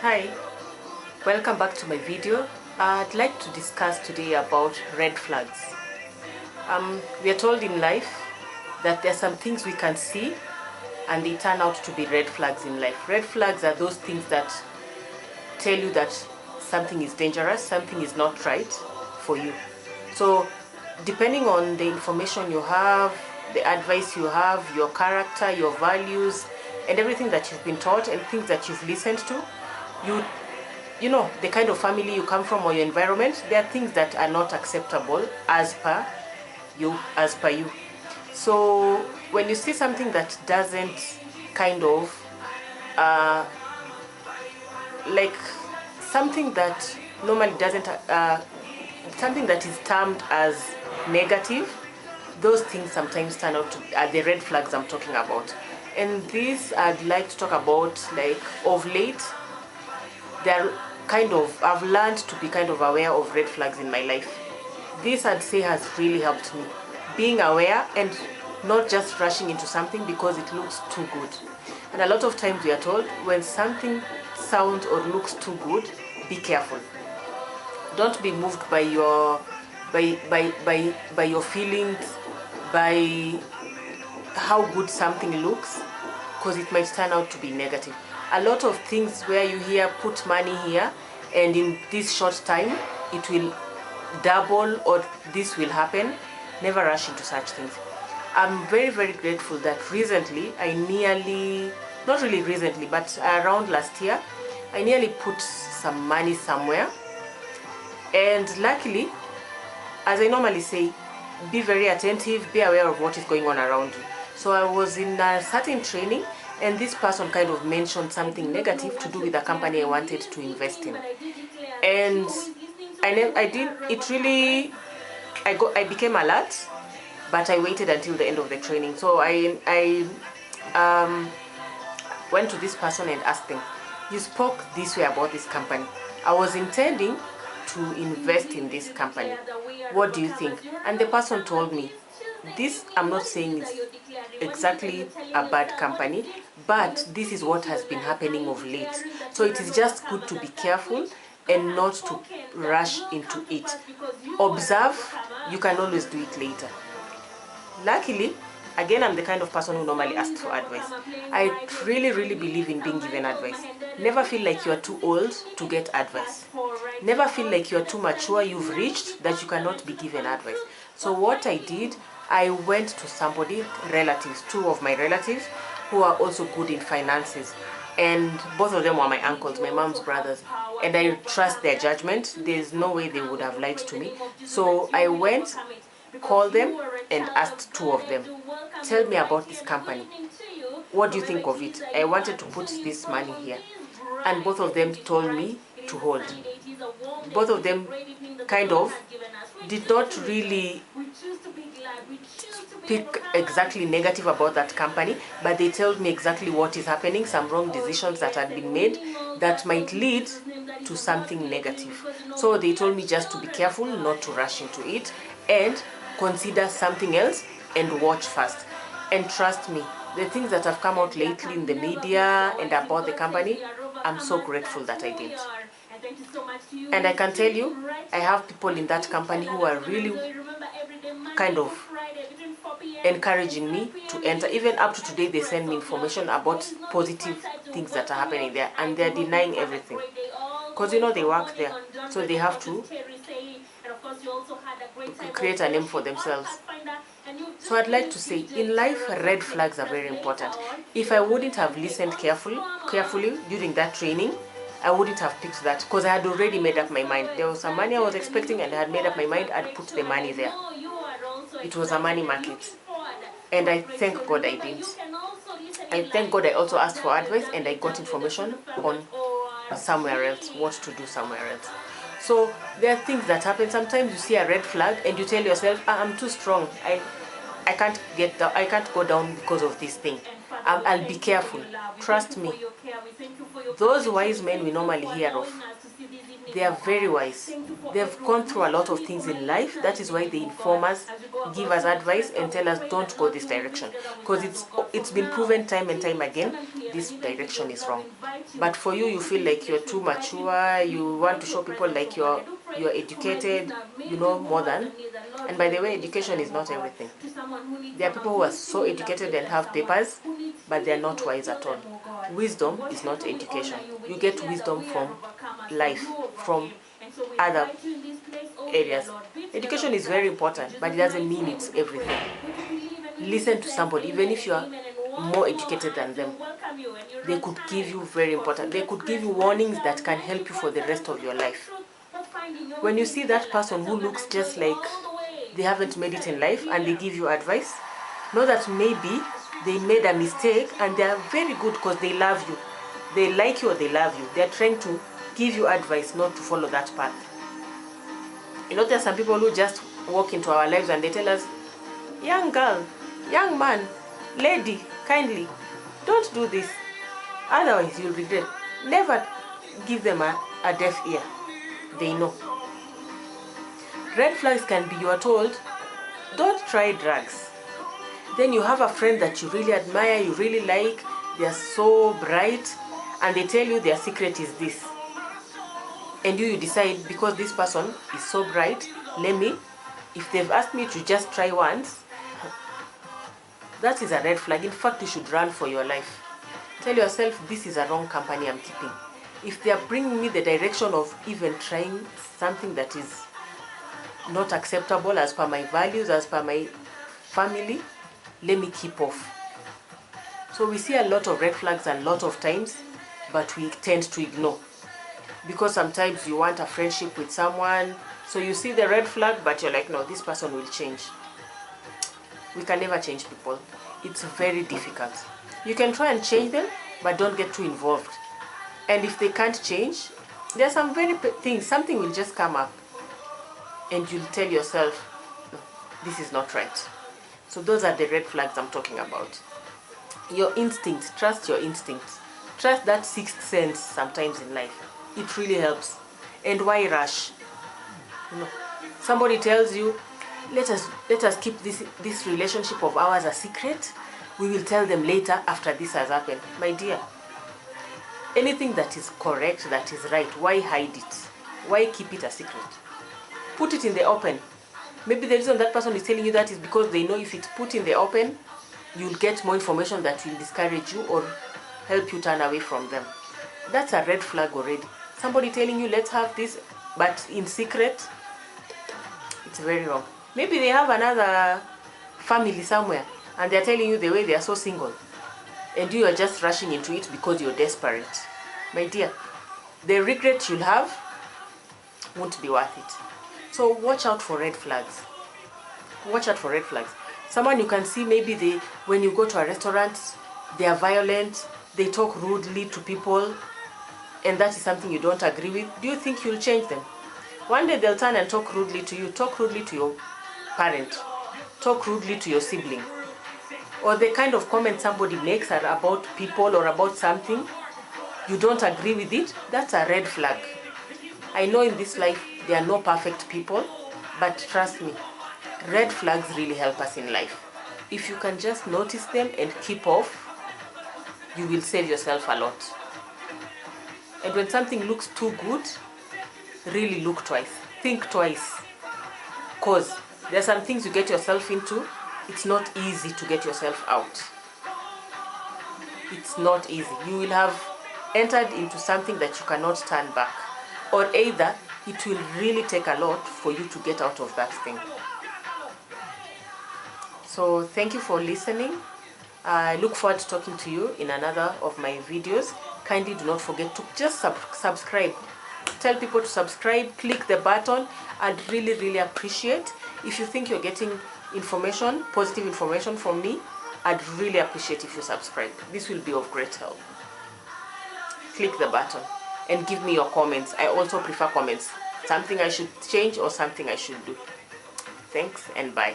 Hi, welcome back to my video. I'd like to discuss today about red flags. We are told in life that there are some things we can see and they turn out to be red flags in life. Red flags are those things that tell you that something is dangerous, something is not right for you. So depending on the information you have, the advice you have, your character, your values, and everything that you've been taught and things that you've listened to, you know, the kind of family you come from or your environment, there are things that are not acceptable as per you. So when you see something that doesn't kind of like something that normally doesn't something that is termed as negative, those things sometimes turn out to are the red flags I'm talking about. And this I'd like to talk about, like, of late they're I've learned to be kind of aware of red flags in my life. This, I'd say, has really helped me, being aware and not just rushing into something because it looks too good. And a lot of times we are told when something sounds or looks too good, be careful. Don't be moved by your feelings, by how good something looks, because it might turn out to be negative. A lot of things where you hear put money here and in this short time it will double or this will happen, never rush into such things. I'm very, very grateful that recently not really recently, but around last year, I nearly put some money somewhere. And luckily, as I normally say, be very attentive, be aware of what is going on around you. So I was in a certain training and this person kind of mentioned something negative to do with a company I wanted to invest in. And I became alert, but I waited until the end of the training. So I went to this person and asked them, you spoke this way about this company. I was intending to invest in this company. What do you think? And the person told me, this, I'm not saying it's exactly a bad company, but this is what has been happening of late. So it is just good to be careful and not to rush into it. Observe, you can always do it later. Luckily, again, I'm the kind of person who normally asks for advice. I really, really believe in being given advice. Never feel like you are too old to get advice. Never feel like you are too mature, you've reached, that you cannot be given advice. So what I did, I went to somebody, relatives, two of my relatives, who are also good in finances. And both of them were my uncles, my mom's brothers. And I trust their judgment. There's no way they would have lied to me. So I went, called them, and asked two of them, tell me about this company. What do you think of it? I wanted to put this money here. And both of them told me to hold. Both of them kind of did not really speak exactly negative about that company, but they told me exactly what is happening, some wrong decisions that had been made that might lead to something negative. So they told me just to be careful, not to rush into it, and consider something else and watch first. And trust me, the things that have come out lately in the media and about the company, I'm so grateful that I did. And I can tell you, I have people in that company who are really kind of encouraging me to enter. Even up to today, they send me information about positive things that are happening there, and they're denying everything. Because, you know, they work there, so they have to create a name for themselves. So I'd like to say, in life, red flags are very important. If I wouldn't have listened carefully during that training, I wouldn't have picked that, because I had already made up my mind. There was some money I was expecting and I had made up my mind I'd put the money there. It was a money market. And I thank God I didn't. I thank God I also asked for advice and I got information on somewhere else, what to do somewhere else. So there are things that happen. Sometimes you see a red flag and you tell yourself, I'm too strong. I can't go down because of this thing. I'll be careful. Trust me. Those wise men we normally hear of, they are very wise. They've gone through a lot of things in life. That is why they inform us, give us advice, and tell us don't go this direction. Because it's been proven time and time again, this direction is wrong. But for you, you feel like you're too mature, you want to show people like you're educated, you know more than. And by the way, education is not everything. There are people who are so educated and have papers, but they are not wise at all. Wisdom is not education. You get wisdom from life, from other areas. Education is very important, but it doesn't mean it's everything. Listen to somebody, even if you are more educated than them. They could give you they could give you warnings that can help you for the rest of your life. When you see that person who looks just like they haven't made it in life and they give you advice, know that maybe they made a mistake and they are very good because they love you. They like you or they love you. They are trying to give you advice not to follow that path. You know, there are some people who just walk into our lives and they tell us, young girl, young man, lady, kindly, don't do this. Otherwise you'll regret. Never give them a deaf ear. They know. Red flags can be, you are told, don't try drugs. Then you have a friend that you really admire, you really like, they are so bright, and they tell you their secret is this. And you decide, because this person is so bright, if they've asked me to just try once, that is a red flag. In fact, you should run for your life. Tell yourself, this is a wrong company I'm keeping. If they are bringing me the direction of even trying something that is not acceptable as per my values, as per my family, let me keep off. So we see a lot of red flags a lot of times, but we tend to ignore. Because sometimes you want a friendship with someone, so you see the red flag, but you're like, no, this person will change. We can never change people. It's very difficult. You can try and change them, but don't get too involved. And if they can't change, there are some things, something will just come up, and you'll tell yourself, no, this is not right. So those are the red flags I'm talking about. Your instincts, trust your instincts. Trust that sixth sense sometimes in life. It really helps. And why rush? You know, somebody tells you, let us keep this relationship of ours a secret. We will tell them later after this has happened. My dear, anything that is correct, that is right, why hide it? Why keep it a secret? Put it in the open. Maybe the reason that person is telling you that is because they know if it's put in the open, you'll get more information that will discourage you or help you turn away from them. That's a red flag already. Somebody telling you, let's have this, but in secret, it's very wrong. Maybe they have another family somewhere, and they're telling you the way they are so single, and you are just rushing into it because you're desperate. My dear, the regret you'll have won't be worth it. So watch out for red flags. Watch out for red flags. Someone you can see, maybe when you go to a restaurant, they are violent, they talk rudely to people, and that is something you don't agree with. Do you think you'll change them? One day they'll turn and talk rudely to you, talk rudely to your parent, talk rudely to your sibling. Or the kind of comment somebody makes are about people or about something, you don't agree with it, that's a red flag. I know in this life there are no perfect people, but trust me, red flags really help us in life. If you can just notice them and keep off, you will save yourself a lot. And when something looks too good, really look twice. Think twice. Because there are some things you get yourself into, it's not easy to get yourself out. It's not easy. You will have entered into something that you cannot turn back. Or either it will really take a lot for you to get out of that thing. So thank you for listening. I look forward to talking to you in another of my videos. Kindly do not forget to just subscribe. Tell people to subscribe, click the button. I'd really appreciate if you think you're getting information, positive information from me. I'd really appreciate if you subscribe. This will be of great help. Click the button and give me your comments. I also prefer comments. Something I should change or something I should do. Thanks and bye.